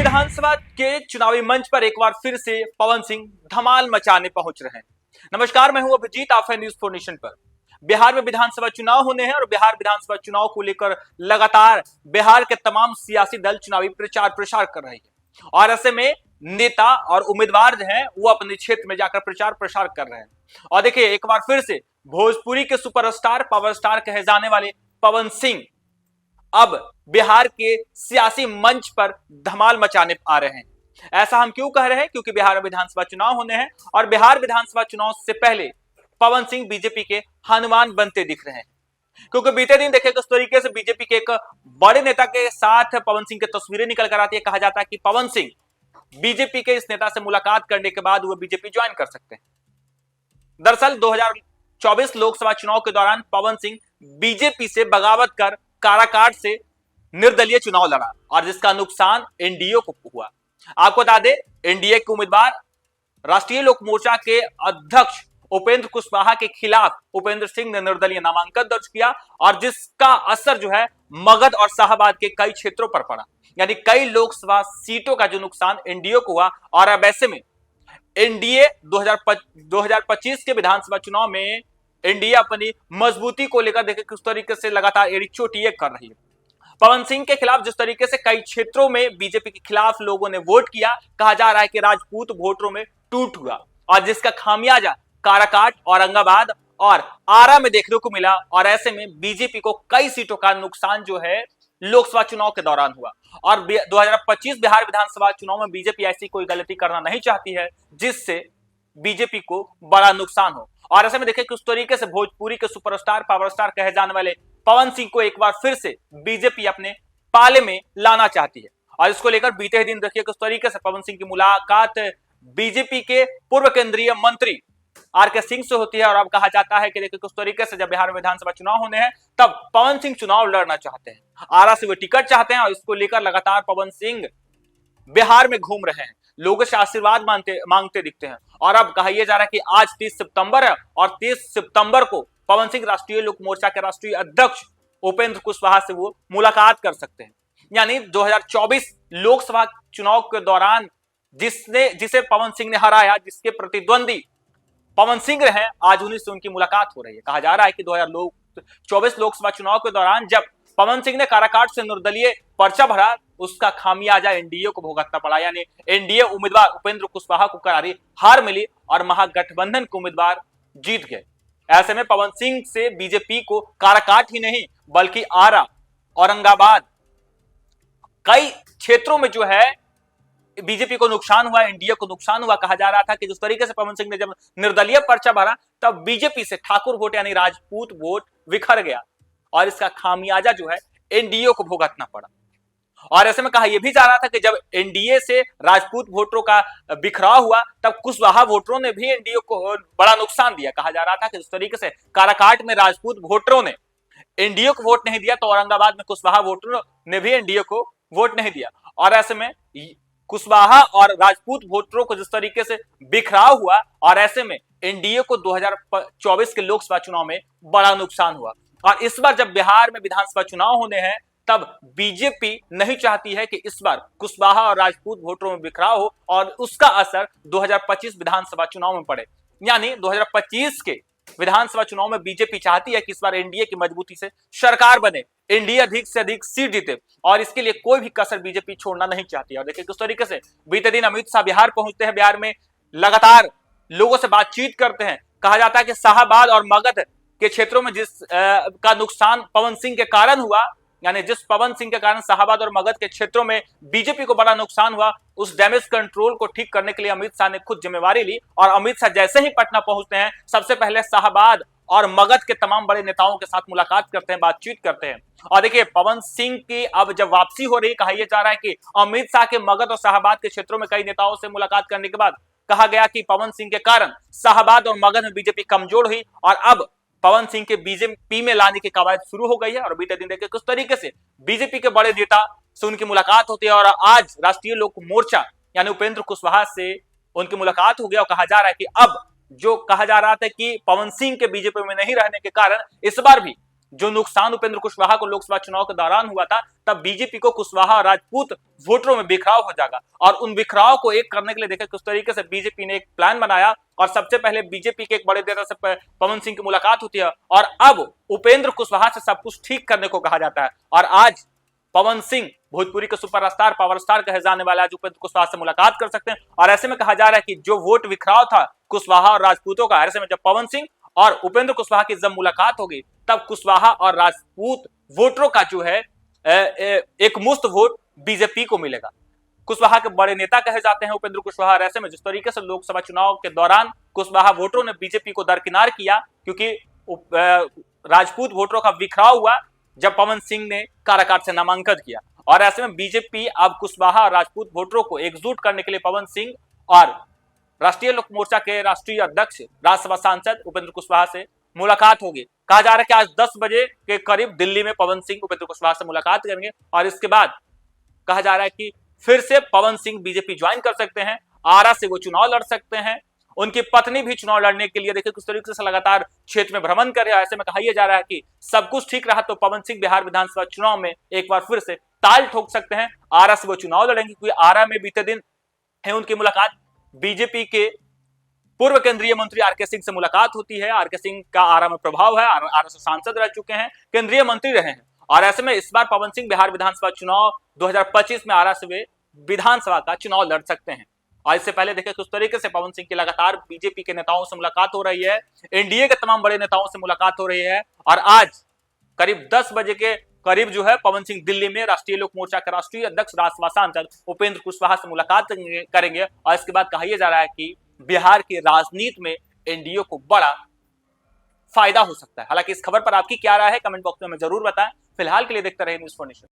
विधानसभा के चुनावी मंच पर एक बार फिर से पवन सिंह धमाल मचाने पहुंच रहे हैं। नमस्कार, मैं हूं अभिजीत, आप हैं न्यूज 4 नेशन पर। बिहार में विधानसभा चुनाव होने हैं और बिहार विधानसभा चुनाव को लेकर लगातार बिहार के तमाम सियासी दल चुनावी प्रचार प्रसार कर रहे हैं और ऐसे में नेता और उम्मीदवार जो हैं वो अपने क्षेत्र में जाकर प्रचार प्रसार कर रहे हैं। और देखिए, एक बार फिर से भोजपुरी के सुपरस्टार पावर स्टार कहे जाने वाले पवन सिंह अब बिहार के सियासी मंच पर धमाल मचाने आ रहे हैं। ऐसा हम क्यों कह रहे हैं? क्योंकि बिहार में विधानसभा चुनाव होने हैं और बिहार विधानसभा चुनाव से पहले पवन सिंह बीजेपी के हनुमान बनते दिख रहे हैं। क्योंकि बीते दिन देखिए किस तरीके से बीजेपी के एक बड़े नेता के साथ पवन सिंह की तस्वीरें निकल कर आती है। कहा जाता है कि पवन सिंह बीजेपी के इस नेता से मुलाकात करने के बाद वो बीजेपी ज्वाइन कर सकते हैं। दरअसल 2024 लोकसभा चुनाव के दौरान पवन सिंह बीजेपी से बगावत कर काराकाट से निर्दलीय चुनाव लड़ा और जिसका नुकसान एनडीए को हुआ। आपको बता दें, एनडीए के उम्मीदवार राष्ट्रीय लोक मोर्चा के अध्यक्ष उपेंद्र कुशवाहा के खिलाफ उपेंद्र सिंह ने निर्दलीय नामांकन दर्ज किया और जिसका असर जो है मगध और शाहबाद के कई क्षेत्रों पर पड़ा। यानी कई लोकसभा सीटों का जो नुकसान एनडीए को हुआ। और अब ऐसे में एनडीए 2025 के विधानसभा चुनाव में एनडीए अपनी मजबूती को लेकर देखिए किस तरीके से लगातार एड़ी चोटी कर रही है। पवन सिंह के खिलाफ जिस तरीके से कई क्षेत्रों में बीजेपी के खिलाफ लोगों ने वोट किया, कहा जा रहा है कि राजपूत वोटरों में टूट हुआ और जिसका खामियाजा काराकाट, औरंगाबाद और आरा में देखने को मिला। और ऐसे में बीजेपी को कई सीटों का नुकसान जो है लोकसभा चुनाव के दौरान हुआ। और 2025 बिहार विधानसभा चुनाव में बीजेपी ऐसी कोई गलती करना नहीं चाहती है जिससे बीजेपी को बड़ा नुकसान हो। और ऐसे में देखिए किस तरीके से भोजपुरी के सुपरस्टार पावर स्टार कहे जाने वाले पवन सिंह को एक बार फिर से बीजेपी अपने पाले में लाना चाहती है। और इसको लेकर बीते दिन देखिए किस तरीके से पवन सिंह की मुलाकात बीजेपी के पूर्व केंद्रीय मंत्री आर.के. सिंह से होती है। और अब कहा जाता है कि देखिए किस तरीके से जब बिहार में विधानसभा चुनाव होने हैं तब पवन सिंह चुनाव लड़ना चाहते हैं, आरा से वे टिकट चाहते हैं और इसको लेकर लगातार पवन सिंह बिहार में घूम रहे हैं, लोगों से आशीर्वाद मांगते दिखते हैं। और अब कहा यह जा रहा है कि आज 30 सितंबर है और 30 सितंबर को पवन सिंह राष्ट्रीय लोक मोर्चा के राष्ट्रीय अध्यक्ष उपेंद्र कुशवाहा से वो मुलाकात कर सकते हैं। यानी 2024 लोकसभा चुनाव के दौरान जिसे पवन सिंह ने हराया, जिसके प्रतिद्वंदी पवन सिंह रहे, आज उन्हीं से उनकी मुलाकात हो रही है। कहा जा रहा है कि 2024 लोकसभा चुनाव के दौरान जब पवन सिंह ने काराकाट से निर्दलीय पर्चा भरा, उसका खामियाजा एनडीए को भुगतना पड़ा। यानी एनडीए उम्मीदवार उपेंद्र कुशवाहा को करारी हार मिली और महागठबंधन के उम्मीदवार जीत गए। ऐसे में पवन सिंह से बीजेपी को काराकाट ही नहीं बल्कि आरा, औरंगाबाद, कई क्षेत्रों में जो है बीजेपी को नुकसान हुआ, एनडीए को नुकसान हुआ। कहा जा रहा था कि जिस तरीके से पवन सिंह ने जब निर्दलीय पर्चा भरा तब बीजेपी से ठाकुर वोट यानी राजपूत वोट बिखर गया और इसका खामियाजा जो है एनडीए को भुगतना पड़ा। और ऐसे में कहा यह भी जा रहा था कि जब एनडीए से राजपूत वोटरों का बिखराव हुआ तब कुशवाहा वोटरों ने भी एनडीए को बड़ा नुकसान दिया। कहा जा रहा था कि जिस तरीके से काराकाट में राजपूत वोटरों ने एनडीए को वोट नहीं दिया तो औरंगाबाद में कुशवाहा वोटरों ने भी एनडीए को वोट नहीं दिया। और ऐसे में कुशवाहा और राजपूत वोटरों को जिस तरीके से बिखराव हुआ और ऐसे में एनडीए को 2024 के लोकसभा चुनाव में बड़ा नुकसान हुआ। और इस बार जब बिहार में विधानसभा चुनाव होने हैं तब बीजेपी नहीं चाहती है कि इस बार कुशवाहा और राजपूत वोटरों में बिखराव हो और उसका असर 2025 विधानसभा चुनाव में पड़े। यानी 2025 के विधानसभा चुनाव में बीजेपी चाहती है कि इस बार एनडीए की मजबूती से सरकार बने, एनडीए अधिक से अधिक सीट जीते और इसके लिए कोई भी कसर बीजेपी छोड़ना नहीं चाहती है। और देखिए किस तरीके से बीते दिन अमित शाह बिहार पहुंचते हैं, बिहार में लगातार लोगों से बातचीत करते हैं। कहा जाता है कि शाहबाद और मगध के क्षेत्रों में जिस का नुकसान पवन सिंह के कारण हुआ, यानी जिस पवन सिंह के कारण शाहबाद और मगध के क्षेत्रों में बीजेपी को बड़ा नुकसान हुआ, उस डैमेज कंट्रोल को ठीक करने के लिए अमित शाह ने खुद जिम्मेवारी ली। और अमित शाह जैसे ही पटना पहुंचते हैं सबसे पहले शाहबाद और मगध के तमाम बड़े नेताओं के साथ मुलाकात करते हैं, बातचीत करते हैं। और देखिए पवन सिंह की अब जब वापसी हो रही, कहा यह जा रहा है कि अमित शाह के मगध और शाहबाद के क्षेत्रों में कई नेताओं से मुलाकात करने के बाद कहा गया कि पवन सिंह के कारण शाहबाद और मगध में बीजेपी कमजोर हुई और अब पवन सिंह के बीजेपी में लाने की कवायद शुरू हो गई है। और बीते दिन देखिए किस तरीके से बीजेपी के बड़े नेता से उनकी मुलाकात होती है और आज राष्ट्रीय लोक मोर्चा यानी उपेंद्र कुशवाहा से उनकी मुलाकात हो गया। और कहा जा रहा है कि अब जो कहा जा रहा था कि पवन सिंह के बीजेपी में नहीं रहने के कारण इस बार भी जो नुकसान उपेंद्र कुशवाहा को लोकसभा चुनाव के दौरान हुआ था, तब बीजेपी को कुशवाहा और राजपूत वोटरों में बिखराव हो जाएगा। और उन बिखराव को एक करने के लिए देखिए किस तरीके से बीजेपी ने एक प्लान बनाया और सबसे पहले बीजेपी के एक बड़े नेता से पवन सिंह की मुलाकात होती है और अब उपेंद्र कुशवाहा से सब कुछ ठीक करने को कहा जाता है। और आज पवन सिंह भोजपुरी के सुपरस्टार पावर स्टार कहे जाने वाला आज उपेंद्र कुशवाहा से मुलाकात कर सकते हैं। और ऐसे में कहा जा रहा है कि जो वोट बिखराव था कुशवाहा और राजपूतों का, ऐसे में जब पवन सिंह और उपेंद्र कुशवाहा की जब मुलाकात होगी तब कुशवाहा और राजपूत वोटरों का जो है एक मुश्त वोट बीजेपी को मिलेगा। कुशवाहा के बड़े नेता कहे जाते हैं उपेंद्र कुशवाहा। ऐसे में जिस तरीके से लोकसभा चुनाव के दौरान कुशवाहा वोटरों ने बीजेपी को दरकिनार किया, क्योंकि राजपूत वोटरों का बिखराव हुआ जब पवन सिंह ने काराकाट से नामांकन किया। और ऐसे में बीजेपी अब कुशवाहा और राजपूत वोटरों को एकजुट करने के लिए पवन सिंह और राष्ट्रीय लोक मोर्चा के राष्ट्रीय अध्यक्ष राज्यसभा सांसद उपेंद्र कुशवाहा से मुलाकात होगी। कहा जा रहा है कि आज 10 बजे के करीब दिल्ली में पवन सिंह उपेंद्र कुशवाहा से मुलाकात करेंगे और इसके बाद कहा जा रहा है कि फिर से पवन सिंह बीजेपी ज्वाइन कर सकते हैं, आरा से वो चुनाव लड़ सकते हैं। उनकी पत्नी भी चुनाव लड़ने के लिए देखिए किस तरीके से लगातार क्षेत्र में भ्रमण कर रहे हैं। ऐसे में कहा जा रहा है कि सब कुछ ठीक रहा तो पवन सिंह बिहार विधानसभा चुनाव में एक बार फिर से ताल ठोक सकते हैं, आरा से वो चुनाव लड़ेंगे। क्योंकि आरा में बीते दिन है उनकी मुलाकात बीजेपी के पूर्व केंद्रीय मंत्री आरके सिंह से मुलाकात होती है। आरके सिंह का आरा में प्रभाव है, आरा से सांसद रह चुके हैं, केंद्रीय मंत्री रहे हैं। और ऐसे में इस बार पवन सिंह बिहार विधानसभा चुनाव 2025 में आरा से वे विधानसभा का चुनाव लड़ सकते हैं। और इससे पहले देखिए किस तरीके से पवन सिंह की लगातार बीजेपी के नेताओं से मुलाकात हो रही है, एनडीए के तमाम बड़े नेताओं से मुलाकात हो रही है। और आज करीब 10 बजे के करीब जो है पवन सिंह दिल्ली में राष्ट्रीय लोक मोर्चा के राष्ट्रीय अध्यक्ष राज्यसभा सांसद उपेंद्र कुशवाहा से मुलाकात करेंगे। और इसके बाद कहा जा रहा है कि बिहार की राजनीति में एनडीए को बड़ा फायदा हो सकता है। हालांकि इस खबर पर आपकी क्या राय है, कमेंट बॉक्स में जरूर बताएं। फिलहाल के लिए देखते रहिए न्यूज़4नेशन।